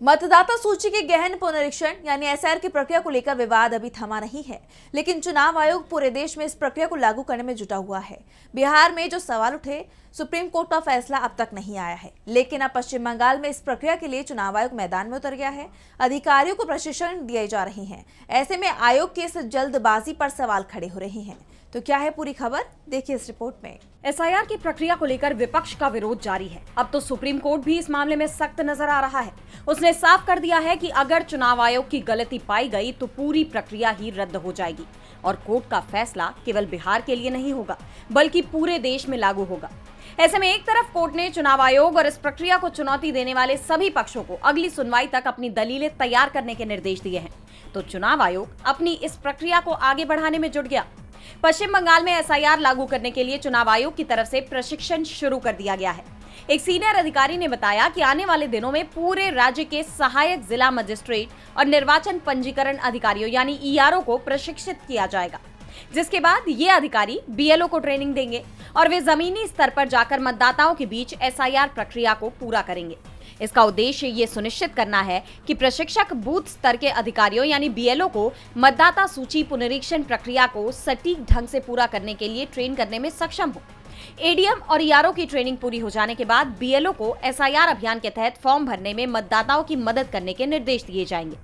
मतदाता सूची के गहन पुनरीक्षण यानी एसआईआर की प्रक्रिया को लेकर विवाद अभी थमा नहीं है, लेकिन चुनाव आयोग पूरे देश में इस प्रक्रिया को लागू करने में जुटा हुआ है। बिहार में जो सवाल उठे, सुप्रीम कोर्ट का फैसला अब तक नहीं आया है, लेकिन अब पश्चिम बंगाल में इस प्रक्रिया के लिए चुनाव आयोग मैदान में उतर गया है। अधिकारियों को प्रशिक्षण दिए जा रहे हैं। ऐसे में आयोग की इस जल्दबाजी पर सवाल खड़े हो रहे हैं। तो क्या है पूरी खबर, देखिए इस रिपोर्ट में। एसआईआर की प्रक्रिया को लेकर विपक्ष का विरोध जारी है। अब तो सुप्रीम कोर्ट भी इस मामले में सख्त नजर आ रहा है। उसने साफ कर दिया है कि अगर चुनाव आयोग की गलती पाई गई तो पूरी प्रक्रिया ही रद्द हो जाएगी और कोर्ट का फैसला केवल बिहार के लिए नहीं होगा, बल्कि पूरे देश में लागू होगा। ऐसे में एक तरफ कोर्ट ने चुनाव आयोग और इस प्रक्रिया को चुनौती देने वाले सभी पक्षों को अगली सुनवाई तक अपनी दलीलें तैयार करने के निर्देश दिए हैं, तो चुनाव आयोग अपनी इस प्रक्रिया को आगे बढ़ाने में जुट गया। पश्चिम बंगाल में एसआईआर लागू करने के लिए चुनाव आयोग की तरफ से प्रशिक्षण शुरू कर दिया गया है। एक सीनियर अधिकारी ने बताया कि आने वाले दिनों में पूरे राज्य के सहायक जिला मजिस्ट्रेट और निर्वाचन पंजीकरण अधिकारियों यानी ईआरओ को प्रशिक्षित किया जाएगा, जिसके बाद ये अधिकारी बीएलओ को ट्रेनिंग देंगे और वे जमीनी स्तर पर जाकर मतदाताओं के बीच एसआईआर प्रक्रिया को पूरा करेंगे। इसका उद्देश्य ये सुनिश्चित करना है कि प्रशिक्षक बूथ स्तर के अधिकारियों यानी बीएलओ को मतदाता सूची पुनरीक्षण प्रक्रिया को सटीक ढंग से पूरा करने के लिए ट्रेन करने में सक्षम हो। एडीएम और ईआरओ की ट्रेनिंग पूरी हो जाने के बाद बीएलओ को एसआईआर अभियान के तहत फॉर्म भरने में मतदाताओं की मदद करने के निर्देश दिए जाएंगे,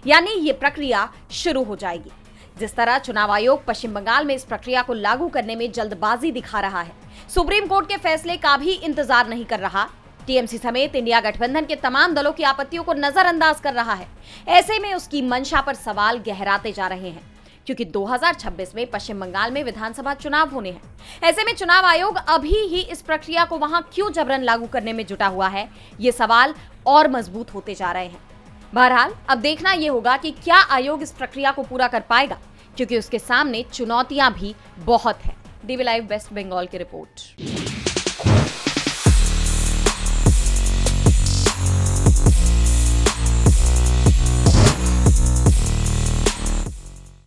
यानी ये प्रक्रिया शुरू हो जाएगी। जिस तरह चुनाव आयोग पश्चिम बंगाल में इस प्रक्रिया को लागू करने में जल्दबाजी दिखा रहा है, सुप्रीम कोर्ट के फैसले का भी इंतजार नहीं कर रहा, टीएमसी समेत इंडिया गठबंधन के तमाम दलों की आपत्तियों को नजरअंदाज कर रहा है, ऐसे में उसकी मंशा पर सवाल गहराते जा रहे हैं, क्योंकि 2026 में पश्चिम बंगाल में विधानसभा चुनाव होने हैं। ऐसे में चुनाव आयोग अभी ही इस प्रक्रिया को वहां क्यों जबरन लागू करने में जुटा हुआ है, ये सवाल और मजबूत होते जा रहे हैं। बहरहाल अब देखना यह होगा कि क्या आयोग इस प्रक्रिया को पूरा कर पाएगा, क्योंकि उसके सामने चुनौतियां भी बहुत हैं। डीवी लाइव वेस्ट बंगाल की रिपोर्ट।